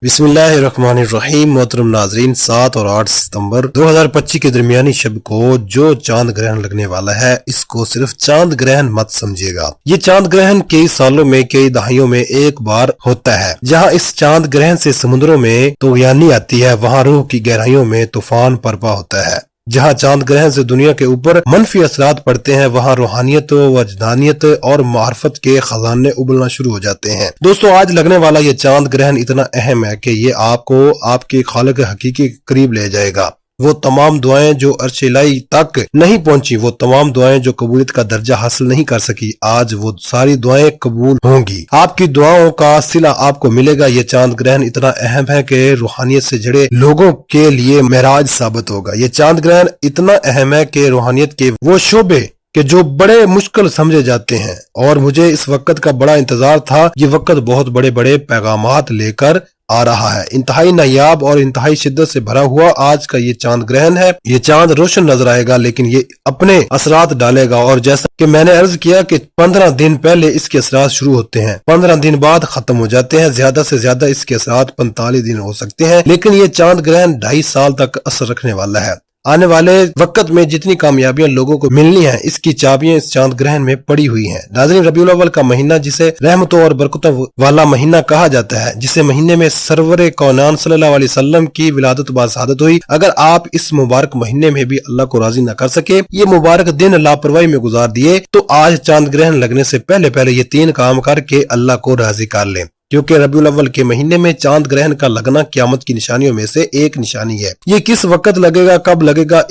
बिस्मिल्लाहिर्रहमानिर्रहीम। मोहतरम नाजरीन, 7 और 8 सितंबर 2025 के दरमियानी शब को जो चांद ग्रहण लगने वाला है, इसको सिर्फ चांद ग्रहण मत समझिएगा। ये चांद ग्रहण कई सालों में, कई दहाइयों में एक बार होता है। जहां इस चांद ग्रहण से समुद्रों में तूफानी आती है, वहां रूह की गहराइयों में तूफान बर्पा होता है। जहां चांद ग्रहण से दुनिया के ऊपर मनफी असरात पड़ते हैं, वहां रूहानियत, वजदानियत और मार्फत के खजाने उबलना शुरू हो जाते हैं। दोस्तों, आज लगने वाला ये चांद ग्रहण इतना अहम है कि ये आपको आपके खालिक हकीकी के करीब ले जाएगा। वो तमाम दुआएं जो अर्श इलाही तक नहीं पहुंची, वो तमाम दुआएं जो कबूलियत का दर्जा हासिल नहीं कर सकी, आज वो सारी दुआएं कबूल होंगी। आपकी दुआओं का सिला आपको मिलेगा। ये चांद ग्रहण इतना अहम है कि रूहानियत से जुड़े लोगों के लिए महराज साबित होगा। ये चांद ग्रहण इतना अहम है कि रूहानियत के वो शोबे कि जो बड़े मुश्किल समझे जाते हैं, और मुझे इस वक्त का बड़ा इंतजार था। ये वक्त बहुत बड़े बड़े पैगामात लेकर आ रहा है। इंतहाई नायाब और इंतहाई शिद्दत से भरा हुआ आज का ये चांद ग्रहण है। ये चांद रोशन नजर आएगा, लेकिन ये अपने असरात डालेगा। और जैसा कि मैंने अर्ज किया कि 15 दिन पहले इसके असरात शुरू होते हैं, 15 दिन बाद खत्म हो जाते हैं। ज्यादा से ज्यादा इसके असरात 45 दिन हो सकते हैं। लेकिन ये चांद ग्रहण 2.5 साल तक असर रखने वाला है। आने वाले वक्त में जितनी कामयाबियां लोगों को मिलनी है, इसकी चाबियां इस चांद ग्रहण में पड़ी हुई हैं। नाज़रीन, रबीउल अव्वल का महीना, जिसे रहमतों और बरकतों वाला महीना कहा जाता है, जिसे महीने में सरवरे कौनान सल्लल्लाहु अलैहि वसल्लम की विलादत बाशहादत हुई, अगर आप इस मुबारक महीने में भी अल्लाह को राजी न कर सके, ये मुबारक दिन लापरवाही में गुजार दिए, तो आज चांद ग्रहण लगने से पहले पहले ये 3 काम करके अल्लाह को राजी कर लें। क्योंकि रबीउल अव्वल के महीने में चांद ग्रहण का लगना क़यामत की निशानियों में से एक निशानी है। ये किस वक्त लगेगा, कब लगेगा,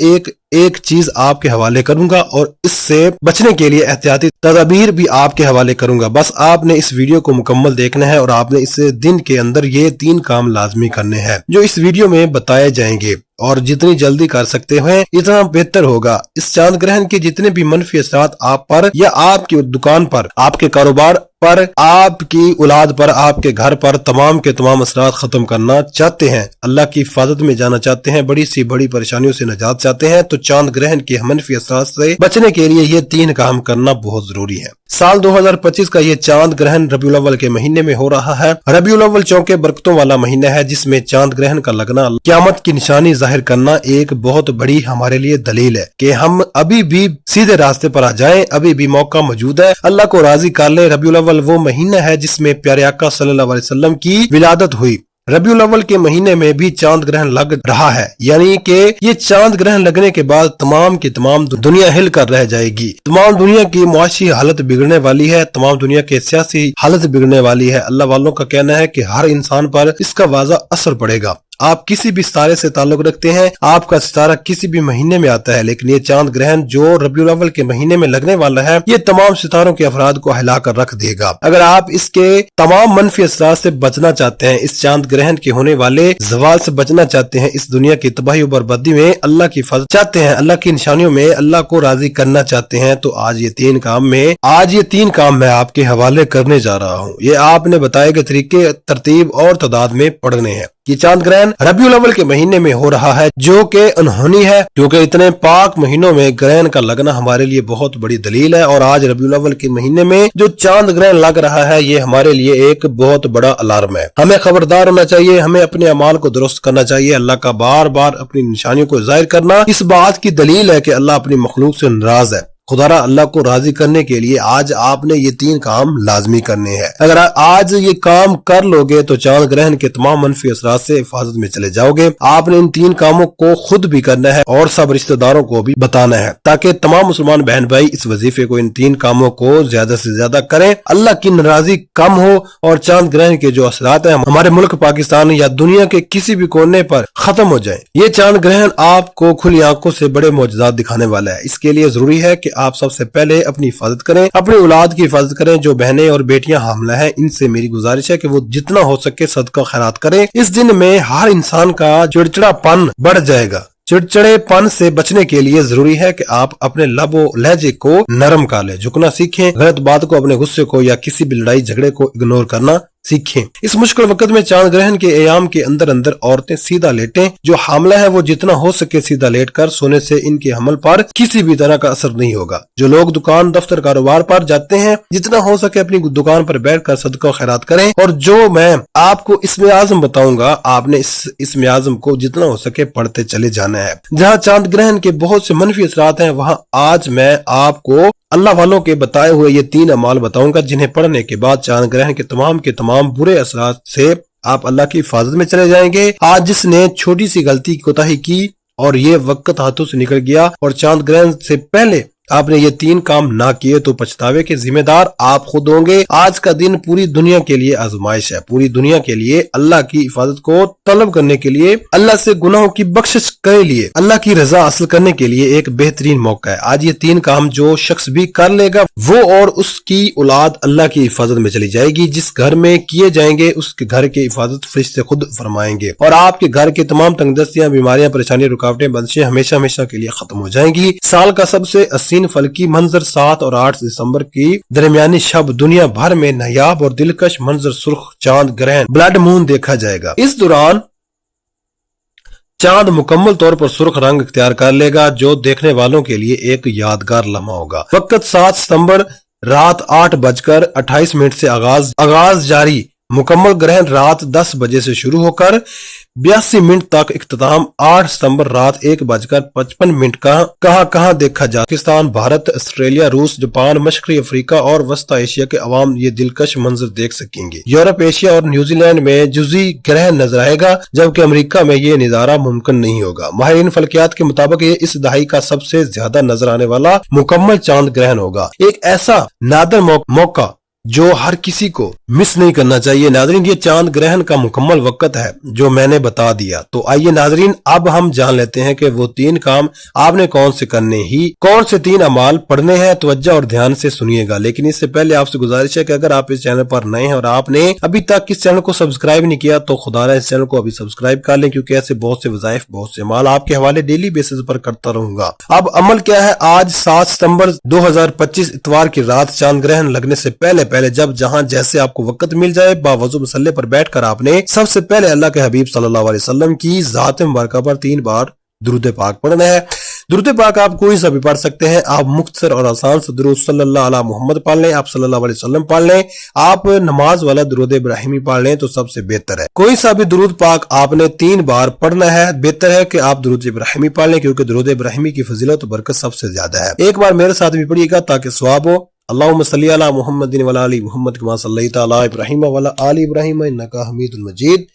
एक चीज आपके हवाले करूंगा, और इससे बचने के लिए एहतियाती तदबीर भी आपके हवाले करूंगा। बस आपने इस वीडियो को मुकम्मल देखना है और आपने इस दिन के अंदर ये 3 काम लाजमी करने हैं जो इस वीडियो में बताए जाएंगे, और जितनी जल्दी कर सकते हैं इतना बेहतर होगा। इस चांद ग्रहण के जितने भी मनफी असरात आप पर या आपकी दुकान पर, आपके कारोबार पर, आपकी औलाद पर, आपके घर पर, तमाम के तमाम असरात खत्म करना चाहते हैं, अल्लाह की हिफाजत में जाना चाहते हैं, बड़ी सी बड़ी परेशानियों से निजात चाहते हैं, तो चांद ग्रहण के मनफी असरात से बचने के लिए ये 3 काम करना बहुत जरूरी है। साल 2025 का ये चांद ग्रहण रबीउल अव्वल के महीने में हो रहा है। रबीउल अव्वल चौके बरकतों वाला महीना है, जिसमें चांद ग्रहण का लगना क़यामत की निशानी जाहिर करना एक बहुत बड़ी हमारे लिए दलील है कि हम अभी भी सीधे रास्ते पर आ जाएं। अभी भी मौका मौजूद है, अल्लाह को राजी कर ले। रबीउल अव्वल वो महीना है जिसमें प्यारे आका सल्लल्लाहु अलैहि वसल्लम की विलादत हुई। रबीउल अव्वल के महीने में भी चांद ग्रहण लग रहा है, यानी कि ये चांद ग्रहण लगने के बाद तमाम की तमाम दुनिया हिल कर रह जाएगी। तमाम दुनिया की मुआशी हालत बिगड़ने वाली है, तमाम दुनिया की सियासी हालत बिगड़ने वाली है। अल्लाह वालों का कहना है कि हर इंसान पर इसका वाज़ा असर पड़ेगा। आप किसी भी सितारे से ताल्लुक रखते हैं, आपका सितारा किसी भी महीने में आता है, लेकिन ये चांद ग्रहण जो रबीउल अव्वल के महीने में लगने वाला है, ये तमाम सितारों के अफराद को हिला कर रख देगा। अगर आप इसके तमाम मनफी असरात से बचना चाहते हैं, इस चांद ग्रहण के होने वाले जवाल से बचना चाहते हैं, इस दुनिया की तबाही और बर्बादी में अल्लाह की हिफाजत चाहते हैं, अल्लाह की निशानियों में अल्लाह को राजी करना चाहते हैं, तो आज ये 3 काम मैं आपके हवाले करने जा रहा हूँ। ये आपने बताए गए तरीके, तरतीब और तादाद में पढ़ने हैं। ये चांद ग्रहण रबीउल अव्वल के महीने में हो रहा है, जो कि अनहोनी है, क्योंकि इतने पाक महीनों में ग्रहण का लगना हमारे लिए बहुत बड़ी दलील है। और आज रबीउल अव्वल के महीने में जो चांद ग्रहण लग रहा है, ये हमारे लिए एक बहुत बड़ा अलार्म है। हमें खबरदार होना चाहिए, हमें अपने अमाल को दुरुस्त करना चाहिए। अल्लाह का बार बार अपनी निशानियों को जाहिर करना इस बात की दलील है कि अल्लाह अपनी मखलूक से नाराज है। खुदारा अल्लाह को राजी करने के लिए आज आपने ये 3 काम लाजमी करने हैं। अगर आज ये काम कर लोगे तो चांद ग्रहण के तमाम मनफी असरात से हिफाजत में चले जाओगे। आपने इन 3 कामों को खुद भी करना है और सब रिश्तेदारों को भी बताना है, ताकि तमाम मुसलमान बहन भाई इस वजीफे को, इन 3 कामों को ज्यादा से ज्यादा करें, अल्लाह की नाराजगी कम हो और चांद ग्रहण के जो असरात है हमारे मुल्क पाकिस्तान या दुनिया के किसी भी कोने पर खत्म हो जाए। ये चांद ग्रहण आपको खुली आंखों से बड़े मौजूदात दिखाने वाला है। इसके लिए जरूरी है कि आप सबसे पहले अपनी हिफाजत करें, अपनी औलाद की हिफाजत करें। जो बहनें और बेटियां हामला हैं, इनसे मेरी गुजारिश है कि वो जितना हो सके सदका खैरात करें। इस दिन में हर इंसान का चिड़चिड़ापन बढ़ जाएगा। चिड़चिड़ेपन से बचने के लिए जरूरी है कि आप अपने लबो लहजे को नरम कर लें, झुकना सीखें, गलत बात को, अपने गुस्से को या किसी भी लड़ाई झगड़े को इग्नोर करना सीखें। इस मुश्किल वक्त में चांद ग्रहण के एयाम के अंदर अंदर औरतें सीधा लेटें। जो हामला है वो जितना हो सके सीधा लेटकर सोने से इनके हमल पर किसी भी तरह का असर नहीं होगा। जो लोग दुकान दफ्तर कारोबार पर जाते हैं जितना हो सके अपनी दुकान पर बैठकर सदका खैरात करें। और जो मैं आपको इसमें आजम बताऊंगा आपने इसमें आजम को जितना हो सके पढ़ते चले जाना है। जहाँ चांद ग्रहण के बहुत से मनफी असरात हैं वहाँ आज मैं आपको अल्लाह वालों के बताए हुए ये 3 अमाल बताऊंगा जिन्हें पढ़ने के बाद चांद ग्रहण के तमाम बुरे असरात से आप अल्लाह की हिफाजत में चले जाएंगे। आज जिसने छोटी सी गलती कोताही की और ये वक्त हाथों से निकल गया और चांद ग्रहण से पहले आपने ये 3 काम ना किए तो पछतावे के जिम्मेदार आप खुद होंगे। आज का दिन पूरी दुनिया के लिए आजमाइश है। पूरी दुनिया के लिए अल्लाह की हिफाजत को तलब करने के लिए, अल्लाह से गुनाहों की बख्शिश के लिए, अल्लाह की रजा हासिल करने के लिए एक बेहतरीन मौका है। आज ये 3 काम जो शख्स भी कर लेगा वो और उसकी औलाद अल्लाह की हिफाजत में चली जाएगी। जिस घर में किए जाएंगे उसके घर की हिफाजत फरिश्ते खुद फरमाएंगे और आपके घर के तमाम तंगदस्तियां, बीमारियां, परेशानी, रुकावटें, बंदिशें हमेशा हमेशा के लिए खत्म हो जाएंगी। साल का सबसे फलकी मंजर 7 और 8 दिसंबर की दरमियानी शब दुनिया भर में नायाब और दिलकश मंजर सुर्ख चांद ग्रहण ब्लड मून देखा जाएगा। इस दौरान चांद मुकम्मल तौर पर सुर्ख रंग इख्तियार कर लेगा जो देखने वालों के लिए एक यादगार लम्हा होगा। वक्त 7 सितंबर रात 8:28 से आगाज जारी। मुकम्मल ग्रहण रात 10 बजे से शुरू होकर 82 मिनट तक इख्तिताम 8 सितंबर रात 1:55 कहाँ देखा जा। पाकिस्तान, भारत, ऑस्ट्रेलिया, रूस, जापान, मशरकी अफ्रीका और वस्ता एशिया के अवाम ये दिलकश मंजर देख सकेंगे। यूरोप, एशिया और न्यूजीलैंड में जुज़ी ग्रहण नजर आएगा जबकि अमेरिका में ये नजारा मुमकिन नहीं होगा। माहिरीन फल्कियात के मुताबिक ये इस दहाई का सबसे ज्यादा नजर आने वाला मुकम्मल चांद ग्रहण होगा। एक ऐसा नादर मौका जो हर किसी को मिस नहीं करना चाहिए। नाजरीन, ये चांद ग्रहण का मुकम्मल वक्त है जो मैंने बता दिया। तो आइए नाजरीन अब हम जान लेते हैं कि वो 3 काम आपने कौन से 3 अमाल पढ़ने हैं। तवज्जो और ध्यान से सुनिएगा। लेकिन इससे पहले आपसे गुजारिश है कि अगर आप इस चैनल पर नए हैं और आपने अभी तक इस चैनल को सब्सक्राइब नहीं किया तो खुदा इस चैनल को अभी सब्सक्राइब कर लें, क्योंकि ऐसे बहुत से वज़ाइफ, बहुत से अमाल आपके हवाले डेली बेसिस पर करता रहूंगा। अब अमल क्या है। आज 7 सितंबर 2025 इतवार की रात चांद ग्रहण लगने से पहले जब जहां जैसे आपको वक्त मिल जाए बावजू मसल्ले पर बैठकर आपने सबसे पहले अल्लाह के हबीब सल्लल्लाहु अलैहि वसल्लम की ज़ात मुबारका पर 3 बार दुरूद पाक पढ़ना है। दुरूद पाक आप कोई सा भी पढ़ सकते हैं। आप मुख्तसर और आसान से दुरूद सल्लल्लाहु अलैहि मुहम्मद पढ़ लें, आप सल्लल्लाहु अलैहि वसल्लम पढ़ लें, आप नमाज वाला दुरूद इब्राहिमी पढ़ लें तो सबसे बेहतर है। कोई सा भी दुरूद पाक आपने 3 बार पढ़ना है। बेहतर है कि आप दुरूद इब्राहिमी पढ़ लें क्योंकि दुरूद इब्राहिमी की फजीलत और बरकत सबसे ज्यादा है। एक बार मेरे साथ भी पढ़िएगा ताकि सवाब हो। अल्लाहुम्मा सल्ली अला मुहम्मदिन व अला आलि मुहम्मद कमा सल्लैता अला इब्राहीम व अला आलि इब्राहीम इन्नका हमीदुल मजीद।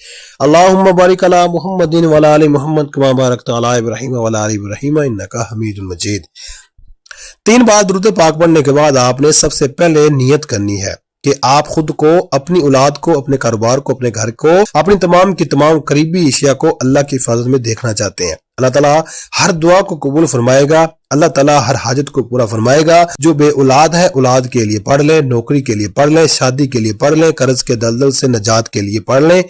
अल्लाहुम्मा बारिक अला मुहम्मदिन व अला आलि मुहम्मद कमा बारकता अला इब्राहीम व अला आलि इब्राहीम इन्नका हमीदुल मजीद। 3 बार दुरूद पाक पढ़ने के बाद आपने सबसे पहले नियत करनी है कि आप खुद को, अपनी औलाद को, अपने कारोबार को, अपने घर को, अपनी तमाम की तमाम करीबी अशिया को अल्लाह की हिफाजत में देखना चाहते हैं। अल्लाह ताला हर दुआ को कबूल फरमाएगा। अल्लाह ताला हर हाजत को पूरा फरमाएगा। जो बे औलाद है औलाद के लिए पढ़ ले, नौकरी के लिए पढ़ ले, शादी के लिए पढ़ ले, कर्ज के दलदल से नजात के लिए पढ़ ले।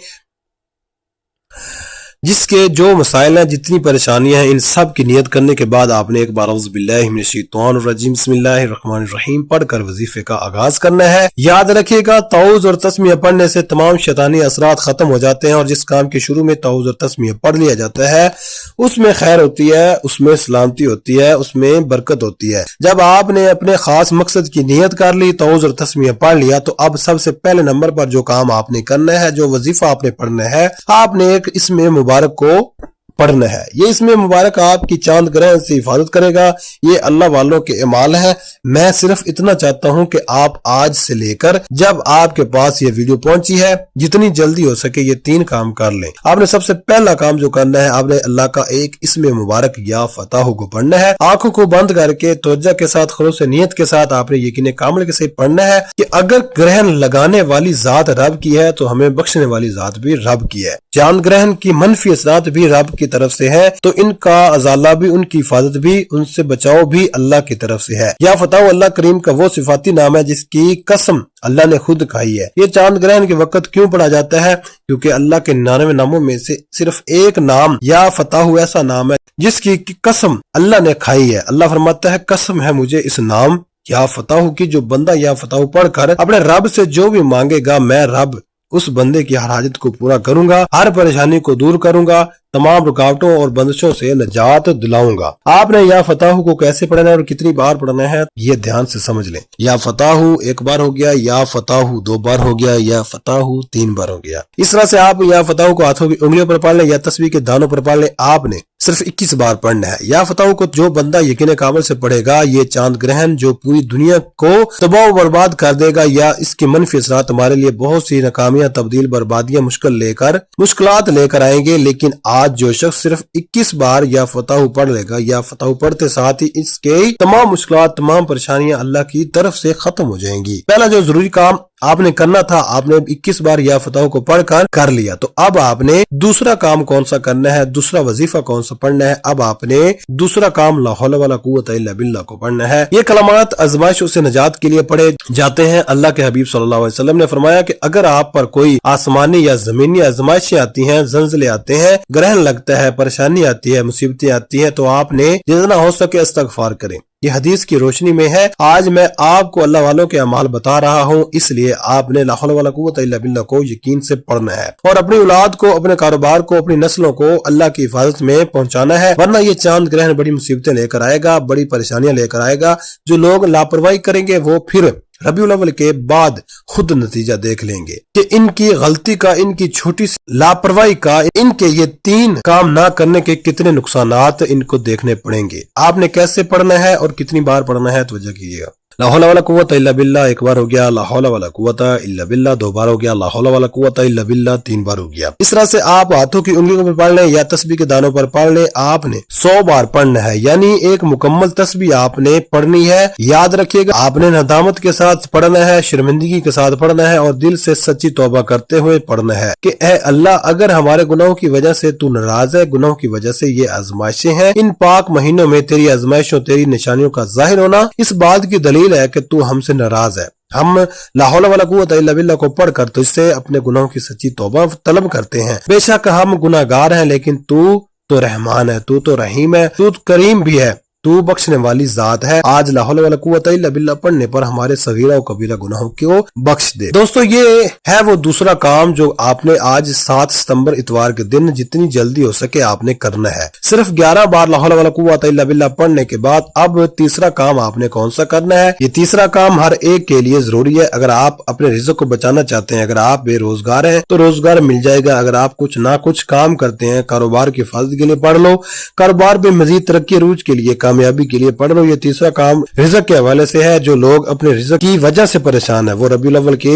जिसके जो मसाइल हैं, जितनी परेशानियां हैं, इन सब की नियत करने के बाद आपने एक बार औज़ु बिल्लाहि मिनश शैतानिर रजीम बिस्मिल्लाहिर रहमानिर रहीम पढ़कर वजीफे का आगाज करना है। याद रखिएगा ताऊज़ और तस्मीह पढ़ने से तमाम शैतानी असरात खत्म हो जाते हैं और जिस काम के शुरू में ताऊज़ और तस्मीह पढ़ लिया जाता है उसमें खैर होती है, उसमें सलामती होती है, उसमें बरकत होती है। जब आपने अपने खास मकसद की नियत कर ली, ताऊज़ और तस्मीह पढ़ लिया, तो अब सबसे पहले नंबर पर जो काम आपने करना है, जो वजीफा आपने पढ़ना है, आपने एक इसमें मुबारक को पढ़ना है। ये इसमें मुबारक आपकी चांद ग्रहण से हिफाजत करेगा। ये अल्लाह वालों के इमाल है। मैं सिर्फ इतना चाहता हूं कि आप आज से लेकर जब आपके पास ये वीडियो पहुंची है जितनी जल्दी हो सके ये 3 काम कर लें। आपने सबसे पहला काम जो करना है, आपने अल्लाह का एक इसमें मुबारक या फताह को पढ़ना है। आंखों को बंद करके तवज्जो के साथ, खुलूस नियत के साथ आपने यकीन कामिल के साथ पढ़ना है कि अगर ग्रहण लगाने वाली जात रब की है तो हमें बख्शने वाली जात भी रब की है। चांद ग्रहण की मनफी असरात भी रब की तरफ से है तो इनका अजाला भी, उनकी हिफाजत भी, उनसे बचाव भी अल्लाह की तरफ से है। या फताह अल्लाह करीम का वो सिफाती नाम है जिसकी कसम अल्लाह ने खुद खाई है। ये चांद ग्रहण के वक्त क्यों पढ़ा जाता है? क्योंकि अल्लाह के 99 नामों में से सिर्फ एक नाम या फताह ऐसा नाम है जिसकी कसम अल्लाह ने खाई है। अल्लाह फरमाता है, कसम है मुझे इस नाम या फताह की, जो बंदा या फताह पढ़कर अपने रब से जो भी मांगेगा मैं रब उस बंदे की हर हाजत को पूरा करूंगा, हर परेशानी को दूर करूंगा, तमाम रुकावटों और बंदिशों से निजात दिलाऊंगा। आपने या फताहू को कैसे पढ़ना है और कितनी बार पढ़ना है ये ध्यान से समझ लें। या फताहू 1 बार हो गया, या फताहू 2 बार हो गया, या फताहू 3 बार हो गया। इस तरह से आप या फताहू को हाथों की उंगलियों पर पढ़ लें या तस्बीह के दानों पर पढ़ लें। आपने सिर्फ 21 बार पढ़ना है। या फताहू को जो बंदा यकीन काबिल से पढ़ेगा, ये चांद ग्रहण जो पूरी दुनिया को तबाह बर्बाद कर देगा या इसके मनफी असरात हमारे लिए बहुत सी नाकामियां, तब्दील, बर्बादियां, मुश्किलात लेकर आएंगे। लेकिन आज जो शख्स सिर्फ 21 बार या फताहू पढ़ लेगा, या फताहू पढ़ते साथ ही इसके तमाम मुश्किलात, तमाम परेशानियां अल्लाह की तरफ से खत्म हो जाएंगी। पहला जो जरूरी काम आपने करना था, आपने 21 बार या फताहू को पढ़कर कर लिया। तो अब आपने दूसरा काम कौन सा करना है, दूसरा वजीफा कौन सा पढ़ना है? अब आपने दूसरा काम ला हौला वला कुव्वता इल्ला बिल्लाह को पढ़ना है। ये कलमात आजमाइशों से निजात के लिए पढ़े जाते हैं। अल्लाह के हबीब सल्लल्लाहु अलैहि वसल्लम ने फरमाया कि अगर आप पर कोई आसमानी या जमीनी आजमाइशें आती हैं, जंजले आते हैं, ग्रहण लगता है, परेशानी आती है, मुसीबतें आती हैं, तो आपने जितना हो सके इस्तगफार करें। ये हदीस की रोशनी में है। आज मैं आपको अल्लाह वालों के अमाल बता रहा हूँ, इसलिए आपने ला हौला वला कुव्वता इल्ला बिल्लाह को यकीन से पढ़ना है और अपनी औलाद को, अपने कारोबार को, अपनी नस्लों को अल्लाह की हिफाजत में पहुंचाना है। वरना ये चांद ग्रहण बड़ी मुसीबतें लेकर आएगा, बड़ी परेशानियां लेकर आएगा। जो लोग लापरवाही करेंगे वो फिर रबीउल अव्वल के बाद खुद नतीजा देख लेंगे कि इनकी गलती का, इनकी छोटी सी लापरवाही का, इनके ये 3 काम ना करने के कितने नुकसानात इनको देखने पड़ेंगे। आपने कैसे पढ़ना है और कितनी बार पढ़ना है तो वजह कीजिएगा। ला हौला वला कुव्वता इल्ला बिल्लाह 1 बार हो गया, ला हौला वला कुव्वता इल्ला बिल्लाह 2 बार हो गया, ला हौला वला कुव्वता इल्ला बिल्लाह 3 बार हो गया। इस तरह से आप हाथों की उंगलियों पर पढ़ लें या तस्बीह के दानों पर पढ़ लें। आपने 100 बार पढ़ना है, यानी एक मुकम्मल तस्बीह आपने पढ़नी है। याद रखिएगा, आपने नदामत के साथ पढ़ना है, शर्मिंदगी के साथ पढ़ना है और दिल से सच्ची तौबा करते हुए पढ़ना है कि ऐ अल्लाह, अगर हमारे गुनाहों की वजह से तू नाराज है, गुनाहों की वजह से ये आजमाइशें हैं, इन पाक महीनों में तेरी आजमाइशों, तेरी निशानियों का जाहिर होना इस बात की दलील है कि तू हमसे नाराज है। हम ला हौला वला कुव्वता इल्ला बिल्लाह को पढ़कर तो इससे अपने गुनाहों की सच्ची तौबा तलब करते हैं। बेशक हम गुनाहगार हैं, लेकिन तू तो रहमान है, तू तो रहीम है, तू करीम भी है, तू बख्शने वाली जात है। आज ला हौला वला कुव्वता इल्ला बिल्लाह पढ़ने पर हमारे सगीरा और कबीरा गुनाहों को बख्श दे। दोस्तों, ये है वो दूसरा काम जो आपने आज 7 सितंबर इतवार के दिन जितनी जल्दी हो सके आपने करना है। सिर्फ 11 बार ला हौला वला कुव्वता इल्ला बिल्लाह पढ़ने के बाद अब तीसरा काम आपने कौन सा करना है? ये तीसरा काम हर एक के लिए जरूरी है। अगर आप अपने रिज़्क को बचाना चाहते हैं, अगर आप बेरोजगार हैं तो रोजगार मिल जाएगा। अगर आप कुछ ना कुछ काम करते हैं, कारोबार की हिफाजत के लिए पढ़ लो, कारोबार में मजीद तरक्की रूज के लिए, कामयाबी के लिए पढ़ लो। ये तीसरा काम रिज़्क के हवाले से है। जो लोग अपने रिज़्क की वजह से परेशान है, वो रबीउल अव्वल के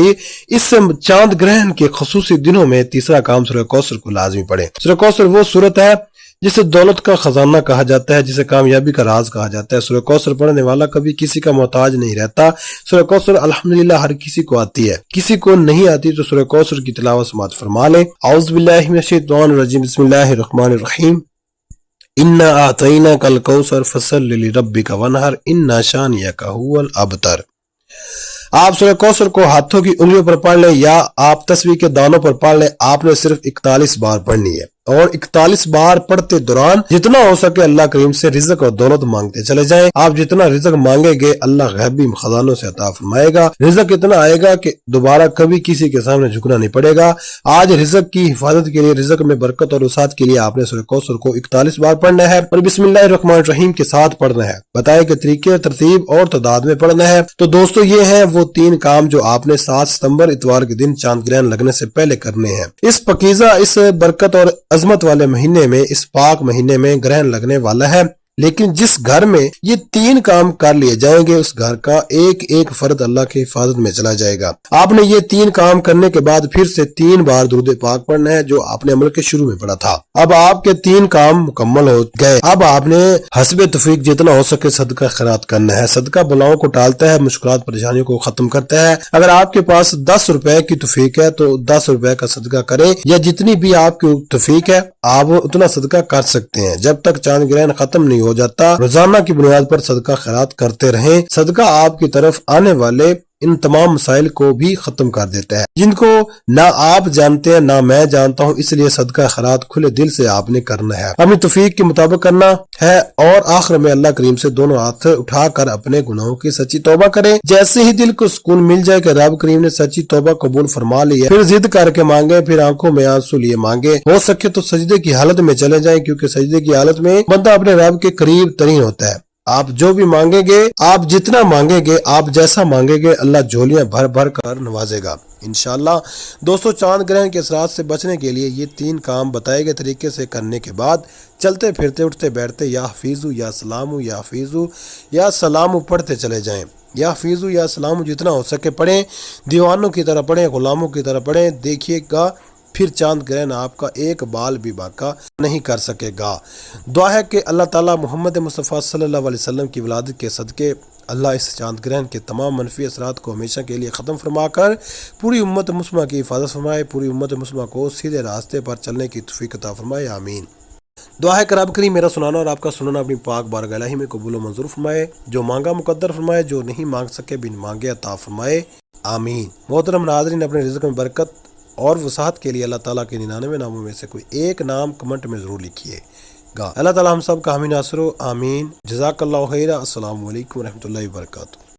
इस चांद ग्रहण के खसूसी दिनों में तीसरा काम सूरह कौसर को लाजमी पढ़े। सूरह कौसर वो सूरत है जिसे दौलत का खजाना कहा जाता है, जिसे कामयाबी का राज कहा जाता है। सूरह कौसर पढ़ने वाला कभी किसी का मोहताज नहीं रहता। सूरह कौसर अल्हम्दुलिल्लाह हर किसी को आती है, किसी को नहीं आती तो सूरह कौसर की तिलावत समाअत फरमा ले। औज़ु बिल्लाहि मिनश शैतानिर रजीम, बिस्मिल्लाहिर रहमानिर रहीम। इन्ना आतईना कल कौसर फसल्लि लिरब्बिका वनहर इन्ना शानियका हुवल अबतर। आप सूरह कौसर को हाथों की उंगलियों पर पढ़ लें या आप तस्बीह के दानों पर पढ़ लें। आपने सिर्फ 41 बार पढ़नी है और 41 बार पढ़ते दौरान जितना हो सके अल्लाह करीम से रिज़्क और दौलत मांगते चले जाएं। आप जितना रिज़्क मांगेंगे अल्लाह गैबी खजानों से अता फरमाएगा। रिज़्क इतना आएगा कि दोबारा कभी किसी के सामने झुकना नहीं पड़ेगा। आज रिज़्क की हिफाजत के लिए, रिज़्क में बरकत और वसात के लिए आपने सूरह कौसर को 41 बार पढ़ना है और बिस्मिल्लाहिर रहमानिर रहीम के साथ पढ़ना है। बताए के तरीके, तरतीब और तादाद में पढ़ना है। तो दोस्तों, ये है वो 3 काम जो आपने 7 सितंबर इतवार के दिन चांद ग्रहण लगने से पहले करने हैं। इस पकीज़ा, इस बरकत और अजमत वाले महीने में, इस पाक महीने में ग्रहण लगने वाला है, लेकिन जिस घर में ये 3 काम कर लिए जाएंगे उस घर का एक एक फर्द अल्लाह की हिफाजत में चला जाएगा। आपने ये 3 काम करने के बाद फिर से 3 बार दुरूद पाक पढ़ना है जो आपने अमल के शुरू में पढ़ा था। अब आपके 3 काम मुकम्मल हो गए। अब आपने हस्बे तौफीक जितना हो सके सदका खैरात करना है। सदका बलाओं को टालता है, मुश्किलात परेशानियों को खत्म करता है। अगर आपके पास 10 रुपए की तौफीक है तो 10 रुपए का सदका करें, या जितनी भी आपकी तौफीक है आप उतना सदका कर सकते हैं। जब तक चांद ग्रहण खत्म नहीं हो जाता रोजाना की बुनियाद पर सदका खैरात करते रहें। सदका आपकी तरफ आने वाले ان تمام مسائل کو بھی ختم کر دیتا ہے جن کو نہ آپ جانتے ہیں نہ میں جانتا ہوں، اس لیے صدقہ خیرات کھلے دل سے آپ نے کرنا ہے، اپنی توفیق کے مطابق کرنا ہے، اور آخر میں اللہ کریم سے دونوں ہاتھ اٹھا کر اپنے گناہوں کی سچی توبہ کریں۔ جیسے ہی دل کو سکون مل جائے کہ رب کریم نے سچی توبہ قبول فرما لی ہے، پھر ضد کر کے مانگے، پھر آنکھوں میں آنسو لیے مانگے، ہو سکے تو سجدے کی حالت میں چلے جائیں، کیونکہ سجدے کی حالت میں بندہ اپنے رب کے قریب ترین ہوتا ہے۔ آپ جو بھی مانگیں گے، آپ جتنا مانگیں گے، آپ جیسا مانگیں گے، اللہ جھولیاں بھر بھر کر نوازے گا انشاءاللہ۔ دوستو، چاند گرہن کے اثرات سے بچنے کے لیے یہ 3 کام بتائے گئے طریقے سے کرنے کے بعد چلتے پھرتے اٹھتے بیٹھتے یا حفیظو یا سلامو یا حفیظو یا سلامو پڑھتے چلے جائیں۔ یا حفیظو یا سلامو جتنا ہو سکے پڑھیں، دیوانوں کی طرح پڑھیں، غلاموں کی طرح پڑھیں، دیکھیے گا پھر چاند گرہن آپ کا ایک بال بھی باقا نہیں کر سکے گا۔ دعا ہے کہ اللہ تعالیٰ محمد مصطفیٰ صلی اللہ علیہ وسلم کی ولادت کے صدقے اللہ اس چاند گرہن کے تمام منفی اثرات کو ہمیشہ کے لیے ختم فرما کر پوری امت مسلمہ کی حفاظت فرمائے، پوری امت مسلمہ کو سیدھے راستے پر چلنے کی توفیق عطا فرمائے، آمین۔ دعا ہے کہ رب کریم میرا سنانا اور آپ کا سننا اپنی پاک بارگاہ الہی میں قبول و منظور فرمائے، جو مانگا مقدر فرمائے، جو نہیں مانگ سکے بن مانگے عطا فرمائے، آمین۔ محترم ناظرین، اپنے رزق میں برکت اور وسعت کے لیے اللہ تعالیٰ کے 99 ناموں میں سے کوئی ایک نام کمنٹ میں ضرور لکھیے گا۔ اللہ تعالیٰ ہم سب کا حامی ناصر ہو، آمین۔ جزاک اللہ خیرہ۔ السلام علیکم ورحمۃ اللہ وبرکاتہ۔